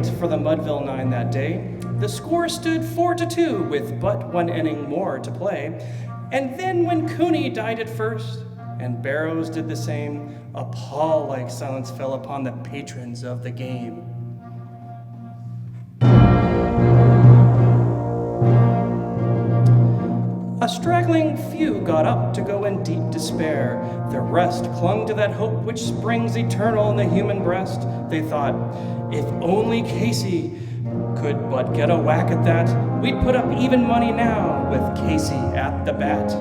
it for the Mudville Nine that day. The score stood 4-2 with but one inning more to play. And then when Cooney died at first, and Barrows did the same, a pall-like silence fell upon the patrons of the game. A straggling few got up to go in deep despair. The rest clung to that hope which springs eternal in the human breast. They thought, if only Casey could but get a whack at that, we'd put up even money now with Casey at the bat.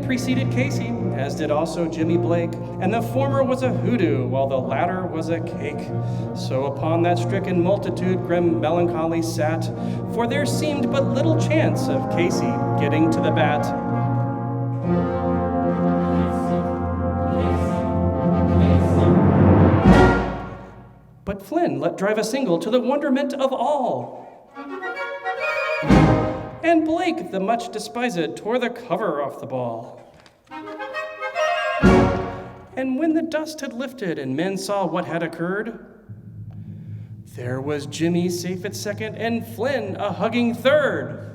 Preceded Casey, as did also Jimmy Blake, and the former was a hoodoo, while the latter was a cake. So upon that stricken multitude grim melancholy sat, for there seemed but little chance of Casey getting to the bat. But Flynn let drive a single to the wonderment of all. And Blake, the much despised, tore the cover off the ball. And when the dust had lifted and men saw what had occurred, there was Jimmy safe at second and Flynn a hugging third.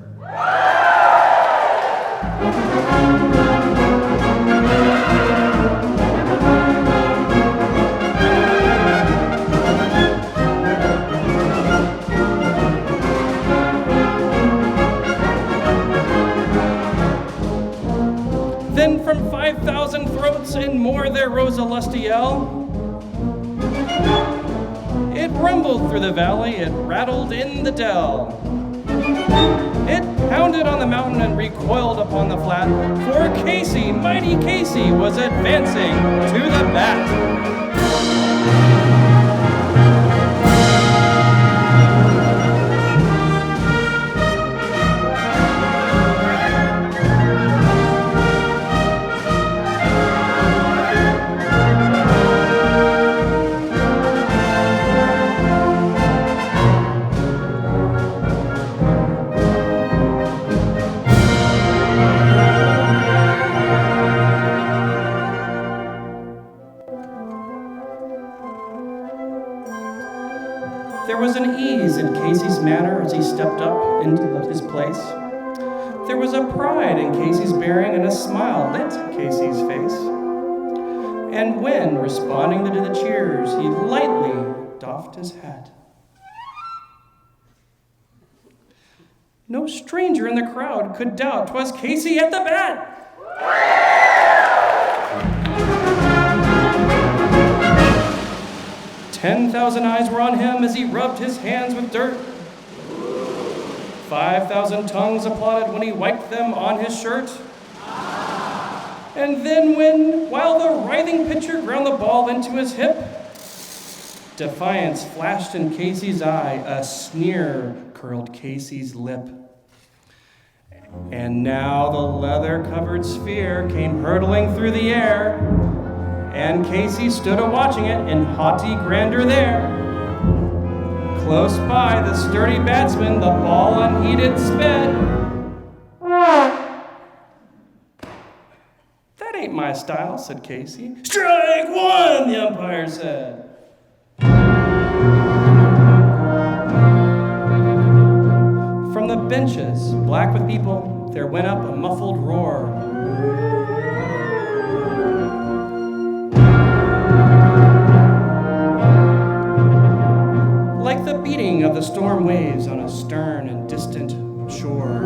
Then from 5,000 throats and more there rose a lusty yell. It rumbled through the valley, it rattled in the dell. It pounded on the mountain and recoiled upon the flat, for Casey, mighty Casey, was advancing to the bat. There was an ease in Casey's manner as he stepped up into his place. There was a pride in Casey's bearing, and a smile lit Casey's face. And when, responding to the cheers, he lightly doffed his hat. No stranger in the crowd could doubt 'twas Casey at the bat. 10,000 eyes were on him as he rubbed his hands with dirt. 5,000 tongues applauded when he wiped them on his shirt. And then while the writhing pitcher ground the ball into his hip, defiance flashed in Casey's eye, a sneer curled Casey's lip. And now the leather-covered sphere came hurtling through the air, and Casey stood a-watching it in haughty grandeur there. Close by the sturdy batsman, the ball unheeded sped. That ain't my style, said Casey. Strike one, the umpire said. From the benches, black with people, there went up a muffled roar. Like the beating of the storm waves on a stern and distant shore.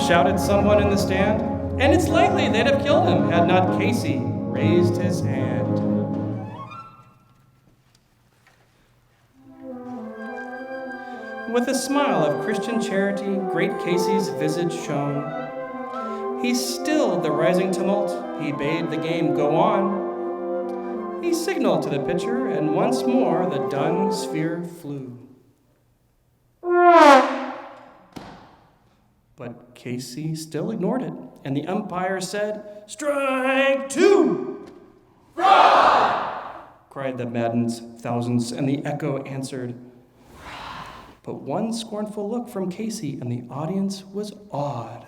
Shouted someone in the stand, and it's likely they'd have killed him had not Casey raised his hand. With a smile of Christian charity, great Casey's visage shone. He stilled the rising tumult, he bade the game go on. He signaled to the pitcher, and once more the dun sphere flew. But Casey still ignored it, and the umpire said, "Strike two!" cried the maddened thousands, and the echo answered. But one scornful look from Casey, and the audience was awed.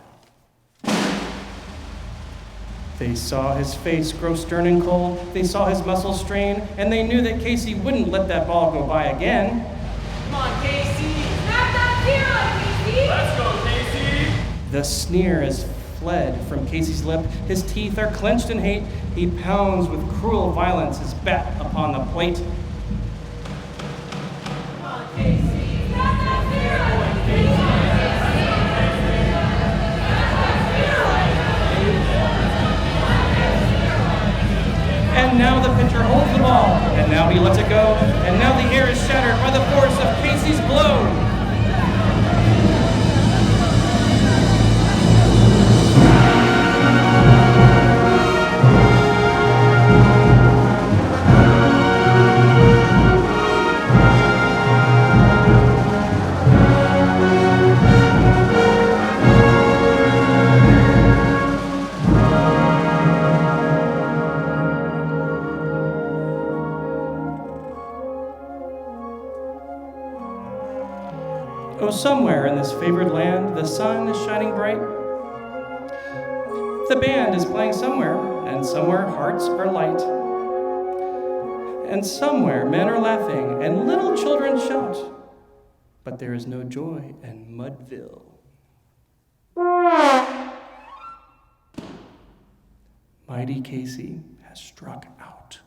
They saw his face grow stern and cold, they saw his muscles strain, and they knew that Casey wouldn't let that ball go by again. Come on, Casey! Snap that zero, Casey! Let's go, Casey! The sneer is fled from Casey's lip. His teeth are clenched in hate. He pounds with cruel violence his bat upon the plate. Come on, Casey! Snap that zero, Casey! And now the pitcher holds the ball, and now he lets it go, and now the air is shattered by the force of Casey's blow. Oh, somewhere in this favored land, the sun is shining bright. The band is playing somewhere, and somewhere hearts are light. And somewhere men are laughing, and little children shout. But there is no joy in Mudville. Mighty Casey has struck out.